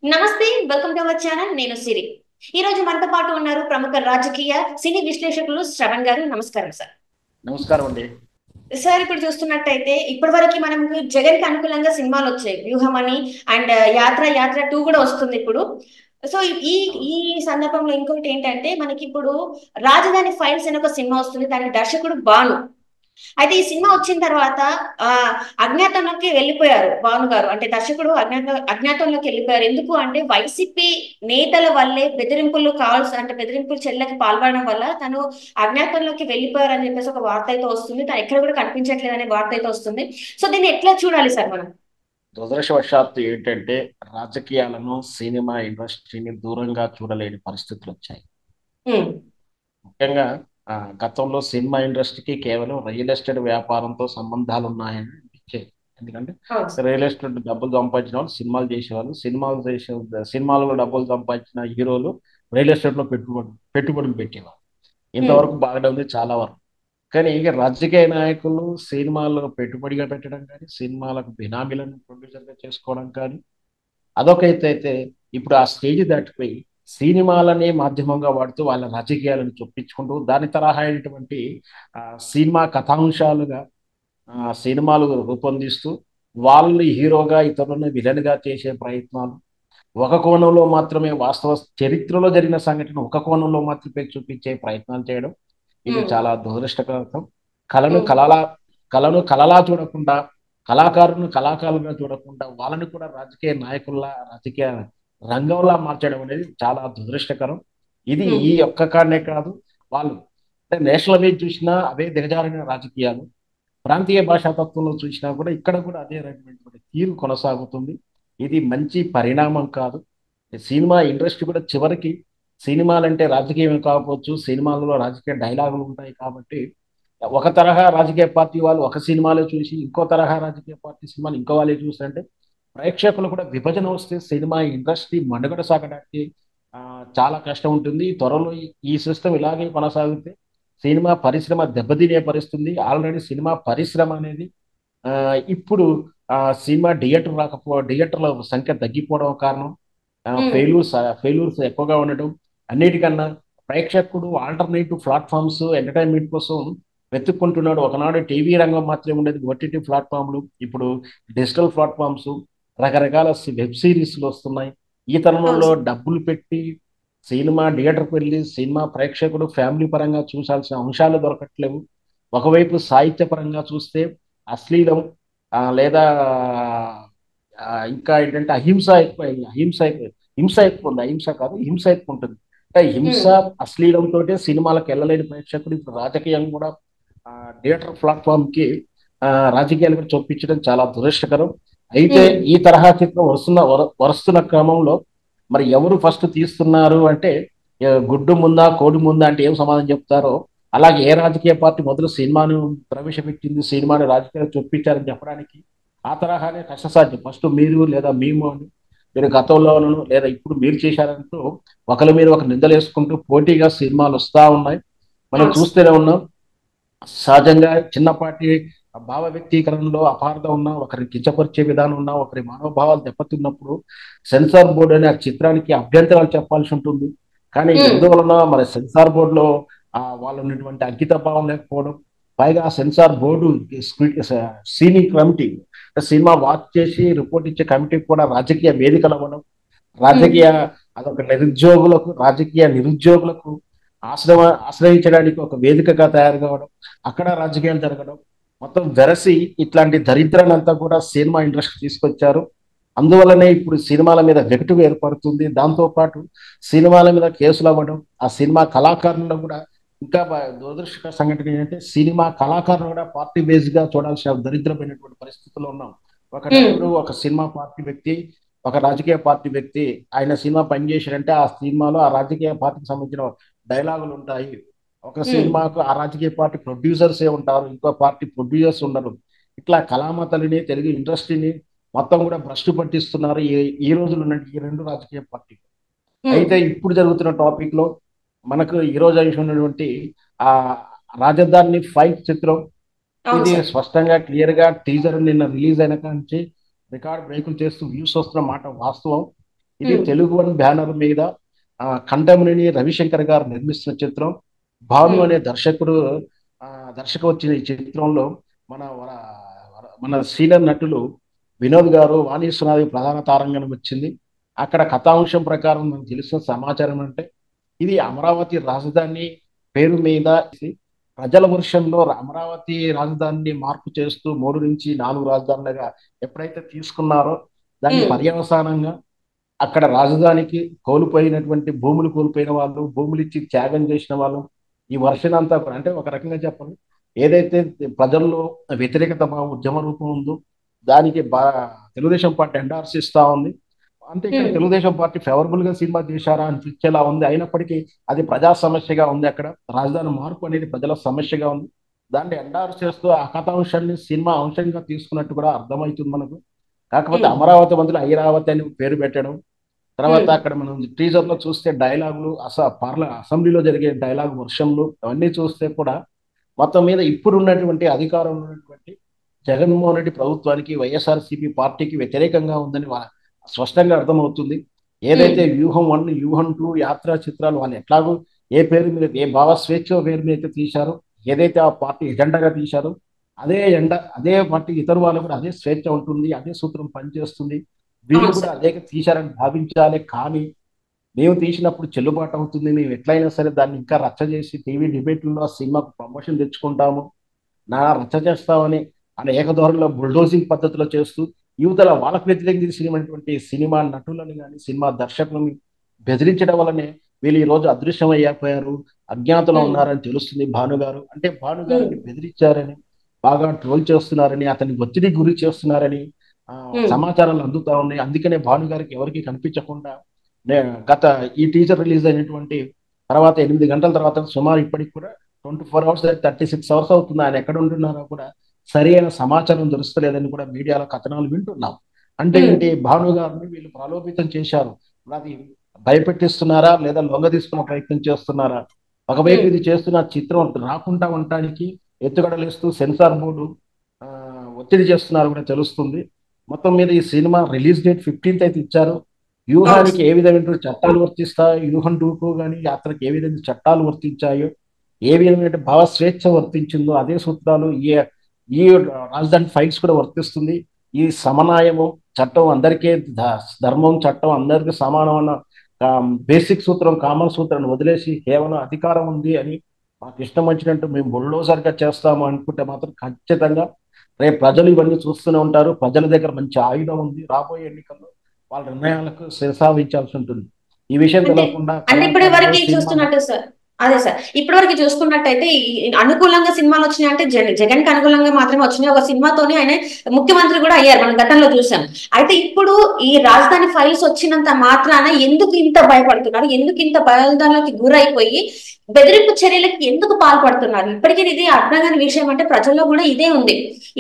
నమస్తే, welcome to our channel. నేను సిరి. ఈ రోజు మనతో పాటు ఉన్నారు ప్రముఖ రాజకీయ సినీ విశ్లేషకులు శ్రవణ్ గారు. నమస్కారం సార్. నమస్కారం అండి. సార్, ఇప్పుడు చూస్తున్నట్టయితే ఇప్పటి వరకు మనకు జగన్ కి అనుకూలంగా సినిమాలు వచ్చాయి, వ్యూహం అని అండ్ యాత్ర యాత్ర 2 కూడా వస్తుంది ఇప్పుడు. సో ఈ అవును. ఈ సందర్భంలో ఇంకొకటి ఏంటంటే మనకి ఇప్పుడు రాజధాని ఫైల్స్ అనే ఒక సినిమా వస్తుంది. దానికి దర్శకుడు బాను. అయితే ఈ సినిమా వచ్చిన తర్వాత ఆ అజ్ఞాతంలోకి వెళ్ళిపోయారు భాను గారు. అంటే దర్శకుడు అజ్ఞాతంలోకి వెళ్ళిపోయారు. ఎందుకు అంటే వైసీపీ నేతల వల్లే బెదిరింపులు కావాల్సి, అంటే బెదిరింపులు చెల్లెకి పాల్పడడం వల్ల తను అజ్ఞాతంలోకి వెళ్ళిపోయారు అని చెప్పేసి ఒక వార్త అయితే వస్తుంది. తను ఎక్కడ కూడా కనిపించట్లేదు అనే వార్త అయితే వస్తుంది. సో దీన్ని ఎట్లా చూడాలి సార్ మనం? దురదృష్టవశాత్తు ఏంటంటే రాజకీయాలను సినిమా ఇండస్ట్రీని దూరంగా చూడలేని పరిస్థితులు వచ్చాయి. ఉమ్, ముఖ్యంగా గతంలో సినిమా ఇండస్ట్రీకి కేవలం రియల్ ఎస్టేట్ వ్యాపారంతో సంబంధాలు ఉన్నాయని అనిపించేది. ఎందుకంటే అవును సార్. రియల్ ఎస్టేట్ డబ్బులు సంపాదించిన వాళ్ళు సినిమాలు చేసేవాళ్ళు, సినిమాలలో డబ్బులు సంపాదించిన హీరోలు రియల్ ఎస్టేట్లో పెట్టుబడులు పెట్టేవాళ్ళు. ఉమ్, ఇంతవరకు బాగానే ఉంది చాలా వరకు. కానీ ఇక రాజకీయ నాయకులు సినిమాల్లో పెట్టుబడిగా పెట్టడం కానీ, సినిమాలకు బినామీలను ప్రొడ్యూసర్గా చేసుకోవడం కానీ, అదొక ఎత్తు అయితే, ఇప్పుడు ఆ స్టేజ్ దాటిపోయి సినిమాలనే మాధ్యమంగా వాడుతూ వాళ్ళ రాజకీయాలను చొప్పించుకుంటూ దాని తరహా అయినటువంటి ఆ, సినిమా కథాంశాలుగా సినిమాలు రూపొందిస్తూ వాళ్ళని హీరోగా ఇతరులను విలన్గా చేసే ప్రయత్నాలు, ఒక కోణంలో మాత్రమే వాస్తవ చరిత్రలో జరిగిన సంఘటన ఒక కోణంలో మాత్రమే చూపించే ప్రయత్నాలు చేయడం, ఇది ఉమ్, చాలా దురదృష్టకరం. కళను ఉమ్, కళలా కళను కళలా చూడకుండా, కళాకారులను కళాకారులుగా చూడకుండా వాళ్ళని కూడా రాజకీయ నాయకుల్లా, రాజకీయ రంగంలా మార్చడం అనేది చాలా దురదృష్టకరం. ఇది ఉమ్, ఈ ఒక్క కారణే కాదు, వాళ్ళు అంటే నేషనల్ మీద చూసినా అవే దిగజారిన రాజకీయాలు, ప్రాంతీయ భాషా తత్వంలో చూసినా కూడా ఇక్కడ కూడా అదే రకమైనటువంటి తీరు కొనసాగుతుంది. ఇది మంచి పరిణామం కాదు. సినిమా ఇండస్ట్రీ కూడా చివరికి సినిమాలంటే రాజకీయం కాకపోవచ్చు, సినిమాలలో రాజకీయ డైలాగులు ఉంటాయి కాబట్టి ఒక తరహా రాజకీయ పార్టీ వాళ్ళు ఒక సినిమాలో చూసి ఇంకో తరహా రాజకీయ పార్టీ సినిమాలు ఇంకో వాళ్ళే చూసారంటే ప్రేక్షకులు కూడా విభజన వస్తే సినిమా ఇండస్ట్రీ మనుగడ సాగడానికి ఆ, చాలా కష్టం ఉంటుంది. త్వరలో ఈ సిస్టమ్ ఇలాగే కొనసాగితే సినిమా పరిశ్రమ దెబ్బతినే పరిస్థితుంది. ఆల్రెడీ సినిమా పరిశ్రమ అనేది ఆ, ఇప్పుడు సినిమా థియేటర్ల సంఖ్య తగ్గిపోవడం కారణం, ఉమ్, ఫెయిల్యూర్స్ ఎక్కువగా ఉండటం, అన్నిటికన్నా ప్రేక్షకుడు ఆల్టర్నేటివ్ ప్లాట్ఫామ్స్ ఎంటర్టైన్మెంట్ కోసం వెతుక్కుంటున్నాడు. ఒకనాడు టీవీ రంగం మాత్రమే ఉండేది, ఓటీటీ ప్లాట్ఫామ్లు, ఇప్పుడు డిజిటల్ ప్లాట్ఫామ్స్, రకరకాల వెబ్ సిరీస్లు వస్తున్నాయి. ఈ అవును తరుణంలో సార్. డబ్బులు పెట్టి సినిమా థియేటర్కి వెళ్ళి సినిమా ప్రేక్షకుడు ఫ్యామిలీ పరంగా చూసాల్సిన అంశాలు దొరకట్లేవు. ఒకవైపు సాహిత్య పరంగా చూస్తే అశ్లీలం, లేదా ఇంకా ఏంటంటే అహింస ఎక్కువ, హింస ఎక్కువ ఉంది, అహింస కాదు హింస ఎక్కువ ఉంటుంది. అంటే హింస, ఉమ్, అశ్లీలంతో సినిమాలకు వెళ్ళలేని ప్రేక్షకుడు ఇప్పుడు రాజకీయం కూడా ఆ, థియేటర్ ప్లాట్ఫామ్ కి ఆ, రాజకీయాలు కూడా చొప్పించడం చాలా దురదృష్టకరం. అయితే ఉమ్, ఈ తరహా చిత్రం వరుస్తున్న క్రమంలో మరి ఎవరు ఫస్ట్ తీస్తున్నారు అంటే, గుడ్డు ముందా కోడి ముందా అంటే ఏం సమాధానం చెప్తారో, అలాగే ఏ రాజకీయ పార్టీ మొదలు సినిమాను ప్రవేశపెట్టింది, సినిమాని రాజకీయాలు చొప్పించారని చెప్పడానికి ఆ తరహానే కష్టసాధ్యం. ఫస్ట్ మీరు లేదా మేము అని, మీరు గతంలోనూ లేదా ఇప్పుడు మీరు చేశారంటూ ఒకరి మీద ఒక నిందలు వేసుకుంటూ పోటీగా సినిమాలు వస్తూ ఉన్నాయి. మనం అవును సార్. చూస్తూనే ఉన్నాం. సహజంగా చిన్నపాటి భావ వ్యక్తీకరణలో అపార్థం ఉన్నా, ఒకరిని కించపరిచే విధానం ఉన్నా, ఒకరి మనోభావాలు దెబ్బతిన్నప్పుడు సెన్సార్ బోర్డు అనే ఆ చిత్రానికి అభ్యంతరాలు చెప్పాల్సి ఉంటుంది. కానీ ఉమ్, ఎందువలన మరి సెన్సార్ బోర్డులో వాళ్ళు ఉన్నటువంటి అంకిత భావం లేకపోవడం, పైగా censor board screening committee, cinema watch చేసి రిపోర్ట్ ఇచ్చే కమిటీకి కూడా రాజకీయ వేదికలు అవ్వడం, ఉమ్, రాజకీయ అదొక రాజకీయ నిరుద్యోగులకు ఆశ్రయించడానికి ఒక వేదికగా తయారు కావడం, అక్కడ రాజకీయాలు జరగడం, మొత్తం వెరసి ఇట్లాంటి దరిద్రాన్ని అంతా కూడా సినిమా ఇండస్ట్రీ తీసుకొచ్చారు. అందువల్లనే ఇప్పుడు సినిమాల మీద వెగటు ఏర్పడుతుంది. దాంతో పాటు సినిమాల మీద కేసులు అవ్వడం, ఆ సినిమా కళాకారులను కూడా ఇంకా దురదృష్టకర సంఘటన ఏంటంటే సినిమా కళాకారులు కూడా పార్టీ బేస్ గా చూడాల్సిన దరిద్రమైనటువంటి పరిస్థితుల్లో ఉన్నాం. ఒక ఉమ్, నటుడు, ఒక సినిమా పార్టీ వ్యక్తి, ఒక రాజకీయ పార్టీ వ్యక్తి ఆయన సినిమా పనిచేసాడంటే ఆ సినిమాలో ఆ రాజకీయ పార్టీకి సంబంధించిన డైలాగులు ఉంటాయి. ఒక ఉమ్. సినిమాకు ఆ రాజకీయ పార్టీ ప్రొడ్యూసర్సే ఉంటారు, ఇంకో పార్టీ ప్రొడ్యూసర్స్ ఉండరు. ఇట్లా కళామతలిని తెలుగు ఇండస్ట్రీని మొత్తం కూడా భ్రష్టు పట్టిస్తున్నారు ఈ రోజులు ఉన్న ఈ రెండు రాజకీయ పార్టీలు. హ్మ్. అయితే ఇప్పుడు జరుగుతున్న టాపిక్ లో మనకు ఈ రోజు అయినటువంటి ఆ రాజధాని ఫైట్ చిత్రం, అవును ఇది సార్. స్పష్టంగా క్లియర్ గా టీజర్ నిన్న రిలీజ్ అయిన నుంచి రికార్డ్ బ్రేకులు చేస్తూ వ్యూస్ వస్తున్న మాట వాస్తవం. ఇది తెలుగు వన్ బ్యానర్ మీద కంఠముని రవిశంకర్ గారు నిర్మిస్తున్న చిత్రం. భాను అనే దర్శకుడు దర్శకు వచ్చిన ఈ చిత్రంలో మన మన సీనియర్ నటులు వినోద్ గారు, వాణీశ్వరనాథ్ ప్రధాన తారంగణం వచ్చింది. అక్కడ కథాంశం ప్రకారం మనకు తెలిసిన సమాచారం అంటే ఇది అమరావతి రాజధాని పేరు మీద ప్రజల వర్షంలో అమరావతి రాజధానిని మార్పు చేస్తూ 3 నుంచి 4 రాజధానులుగా ఎప్పుడైతే తీసుకున్నారో దాని పర్యవసానంగా అక్కడ రాజధానికి కోల్పోయినటువంటి భూములు కోల్పోయిన వాళ్ళు, భూములు ఇచ్చి త్యాగం చేసిన వాళ్ళు, ఈ వర్షన్ అంతా అంటే ఒక రకంగా చెప్పండి, ఏదైతే ప్రజల్లో వ్యతిరేకత ఉద్యమ రూపం ఉందో దానికి తెలుగుదేశం పార్టీ ఎండార్స్ ఇస్తా ఉంది. అంతే ఇక్కడ తెలుగుదేశం పార్టీ ఫేవరబుల్ గా సినిమా చేశారా అనిపించేలా ఉంది. అయినప్పటికీ అది ప్రజా సమస్యగా ఉంది. అక్కడ రాజధాని మార్పు అనేది ప్రజల సమస్యగా ఉంది. దాన్ని ఎండార్స్ చేస్తూ ఆ కథాంశాన్ని సినిమా అంశంగా తీసుకున్నట్టు కూడా అర్థమవుతుంది మనకు. కాకపోతే అమరావతి బదులు ఐరావతి అని పేరు పెట్టడం, తర్వాత అక్కడ మనం టీజర్ లో చూస్తే డైలాగులు అసెంబ్లీలో జరిగే డైలాగ్ వర్షంలు అవన్నీ చూస్తే కూడా మొత్తం మీద ఇప్పుడు ఉన్నటువంటి అధికారంలో ఉన్నటువంటి జగన్మోహన్ రెడ్డి ప్రభుత్వానికి, వైఎస్ఆర్సీపీ పార్టీకి వ్యతిరేకంగా ఉందని స్పష్టంగా అర్థమవుతుంది. ఏదైతే వ్యూహం 1, వ్యూహం 2 యాత్రా చిత్రాలు వాళ్ళు ఎట్లాగో ఏ పేరు మీద, ఏ భావ స్వేచ్ఛ పేరు మీద అయితే తీశారో, ఏదైతే ఆ పార్టీ ఎజెండాగా తీశారో అదే పార్టీ ఇతర వాళ్ళు కూడా అదే స్వేచ్ఛ ఉంటుంది, అదే సూత్రం పనిచేస్తుంది. వీళ్ళు కూడా అదే తీశారని భావించాలి. కానీ మేము తీసినప్పుడు చెల్లుబాటు అవుతుంది, మేము ఎట్లయినా సరే దాన్ని ఇంకా రచ్చ చేసి టీవీ డిబేట్లలో ఆ సినిమాకు ప్రమోషన్ తెచ్చుకుంటాము, రచ్చ చేస్తామని అనే ఏకధోరణిలో బుల్డోజింగ్ పద్ధతిలో చేస్తూ యువతల వాళ్ళకు వ్యతిరేకించినటువంటి సినిమా నటులను కానీ సినిమా దర్శకులను బెదిరించడం వల్లనే వీళ్ళు ఈ రోజు అదృశ్యం అయ్యాపోయారు, అజ్ఞాతంలో ఉన్నారని తెలుస్తుంది. భానుగారు అంటే భానుగారిని బెదిరించారని, బాగా ట్రోల్ చేస్తున్నారని, అతని ఒత్తిడి గురి చేస్తున్నారని సమాచారాలు అందుతా ఉన్నాయి. అందుకనే భానుగారికి ఎవరికి కనిపించకుండా గత ఈ టీజర్ రిలీజ్ అయినటువంటి తర్వాత 8 గంటల తర్వాత సుమారు ఇప్పటికి కూడా 24 hours 36 hours అవుతుంది. ఆయన ఎక్కడ ఉంటున్నారో కూడా సరి అయిన సమాచారం దొరుకుతలేదని కూడా మీడియాలో కథనాలు వింటున్నాం. అంటే ఏంటి, భానుగారిని వీళ్ళు ప్రలోభితం చేశారు, అది భయపెట్టిస్తున్నారా లేదా లొంగ తీసుకున్న ప్రయత్నం చేస్తున్నారా? ఒకవైపు ఇది చేస్తున్న చిత్రం రాకుండా ఉండటానికి ఎత్తుగడలేస్తూ సెన్సార్ బోర్డు ఒత్తిడి చేస్తున్నారు కూడా తెలుస్తుంది. మొత్తం మీద ఈ సినిమా రిలీజ్ డేట్ 15th అయితే ఇచ్చారు. వ్యూహానికి ఏ విధమైన చట్టాలు వర్తిస్తాయో, వ్యూహం 2కు కానీ యాత్రకు ఏ విధంగా చట్టాలు వర్తించాయో, ఏ విధమైన భావ స్వేచ్ఛ వర్తించిందో అదే సూత్రాలు ఈ రాజధాని ఫైల్స్ కూడా వర్తిస్తుంది. ఈ సమన్వయము చట్టం అందరికీ, ధర్మం చట్టం అందరికీ సమానం అన్న బేసిక్ సూత్రం, కామన్ సూత్రాన్ని వదిలేసి కేవలం అధికారం ఉంది అని మాకు ఇష్టం వచ్చినట్టు మేము బుల్డోజర్గా చేస్తాము అనుకుంటే మాత్రం ఖచ్చితంగా రేపు ప్రజలు ఇవన్నీ చూస్తూనే ఉంటారు. ప్రజల దగ్గర మంచి ఆయుధం ఉంది, రాబోయే ఎన్నికల్లో వాళ్ళ నిర్ణయాలకు శిరసావించాల్సి ఉంటుంది. ఈ విషయం తెలియకుండా అదే సార్, ఇప్పటి వరకు చూసుకున్నట్టయితే అనుకూలంగా సినిమాలు వచ్చినాయి అంటే జగన్ కి అనుకూలంగా మాత్రమే వచ్చినాయి. ఒక సినిమాతోనే ఆయన ముఖ్యమంత్రి కూడా అయ్యారు, మనం గతంలో చూసాం. అయితే ఇప్పుడు ఈ రాజధాని ఫైల్స్ వచ్చినంత మాత్రాన ఎందుకు ఇంత భయపడుతున్నారు, ఎందుకు ఇంత భయాందోళనకి గురైపోయి బెదిరింపు చర్యలకు ఎందుకు పాల్పడుతున్నారు? ఇప్పటికీ ఇది అర్థం కాని విషయం. అంటే ప్రజల్లో కూడా ఇదే ఉంది,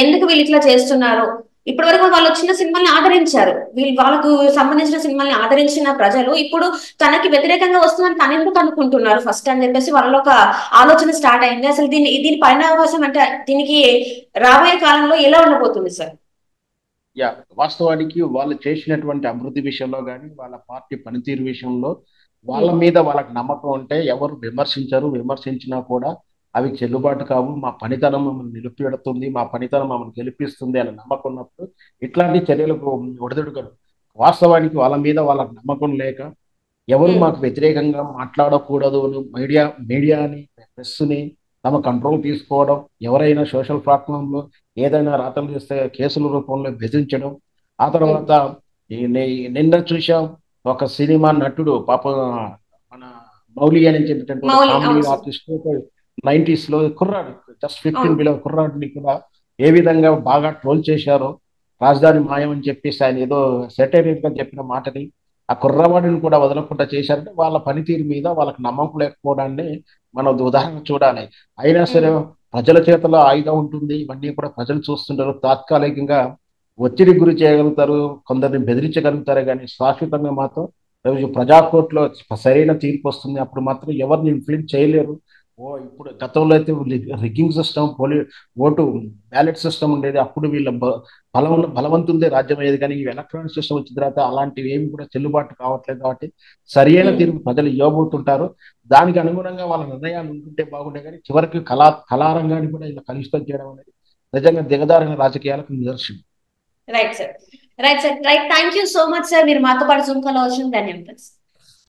ఎందుకు వీళ్ళు ఇట్లా చేస్తున్నారు. ఇప్పటి వరకు వాళ్ళు వచ్చిన సినిమాల్ని ఆదరించారు, వాళ్ళకు సంబంధించిన సినిమాల్ని ఆదరించిన ప్రజలు ఇప్పుడు తనకి వ్యతిరేకంగా వస్తుందని తను ఎందుకు అనుకుంటున్నారు ఫస్ట్ అని చెప్పేసి వాళ్ళలో ఒక ఆలోచన స్టార్ట్ అయింది. అసలు దీని పరిణామం అంటే దీనికి రాబోయే కాలంలో ఎలా ఉండబోతుంది సార్? వాస్తవానికి వాళ్ళు చేసినటువంటి అభివృద్ధి విషయంలో కానీ, వాళ్ళ పార్టీ పనితీరు విషయంలో వాళ్ళ మీద వాళ్ళకి నమ్మకం ఉంటే ఎవరు విమర్శించరు. విమర్శించినా కూడా అవి చెల్లుబాటు కావు. మా పనితనం మమ్మల్ని నిలిపిపెడుతుంది, మా పనితనం మమ్మల్ని గెలిపిస్తుంది అని నమ్మకం ఉన్నప్పుడు ఇట్లాంటి చర్యలకు ఒడిదుడుకరు. వాస్తవానికి వాళ్ళ మీద వాళ్ళకి నమ్మకం లేక ఎవరు మాకు వ్యతిరేకంగా మాట్లాడకూడదు, మీడియాని, ప్రెస్ని తమ కంట్రోల్ తీసుకోవడం, ఎవరైనా సోషల్ ప్లాట్ఫామ్లో ఏదైనా రాతలు చేస్తే కేసుల రూపంలో బెదిరించడం. ఆ తర్వాత నిన్న చూసాం ఒక సినిమా నటుడు పాప మన మౌలి అని చెప్పేటటువంటి కామెడీ ఆర్టిస్ట్ 90s లో కుర్రాడు, జస్ట్ 15 బిలో కుర్రాడిని కూడా ఏ విధంగా బాగా ట్రోల్ చేశారో, రాజధాని మాయం అని చెప్పేసి ఆయన ఏదో సెటైరిక్ గా చెప్పిన మాటని ఆ కుర్రవాడిని కూడా వదలకుండా చేశారంటే వాళ్ళ పనితీరు మీద వాళ్ళకి నమ్మకం లేకపోవడాన్ని మనం ఉదాహరణ చూడాలి. అయినా సరే ప్రజల చేతిలో ఆయుధం ఉంటుంది, ఇవన్నీ కూడా ప్రజలు చూస్తుంటారు. తాత్కాలికంగా ఒత్తిడి గురి చేయగలుగుతారు, కొందరిని బెదిరించగలుగుతారు, కానీ శాశ్వతంగా మాత్రం ప్రజాకోర్టులో సరైన తీర్పు వస్తుంది. అప్పుడు మాత్రం ఎవరిని ఇన్ఫ్లుయెన్స్ చేయలేరు. ఇప్పుడు గతంలో అయితే rigging system, vote ballot system ఉండేది. అప్పుడు వీళ్ళ బలవంతుందే రాజ్యం అయ్యేది. కానీ ఈ ఎలక్ట్రానిక్ సిస్టమ్ వచ్చిన తర్వాత అలాంటివి ఏమి కూడా చెల్లుబాటు కావట్లేదు. కాబట్టి సరియైన ఉమ్. తీర్పు ప్రజలు ఇవ్వబోతుంటారు. దానికి అనుగుణంగా వాళ్ళ నిర్ణయాలు ఉంటుంటే బాగుండే. కానీ చివరికి కళారంగాన్ని కూడా ఇలా కలుషితం చేయడం అనేది నిజంగా దిగజారిన రాజకీయాలకు నిదర్శనం. Right sir. Right sir. Right. Thank you so much sir. మీరు మాతో పాటు జూమ్ కాల్ వచ్చిన ధన్యవాదాలు.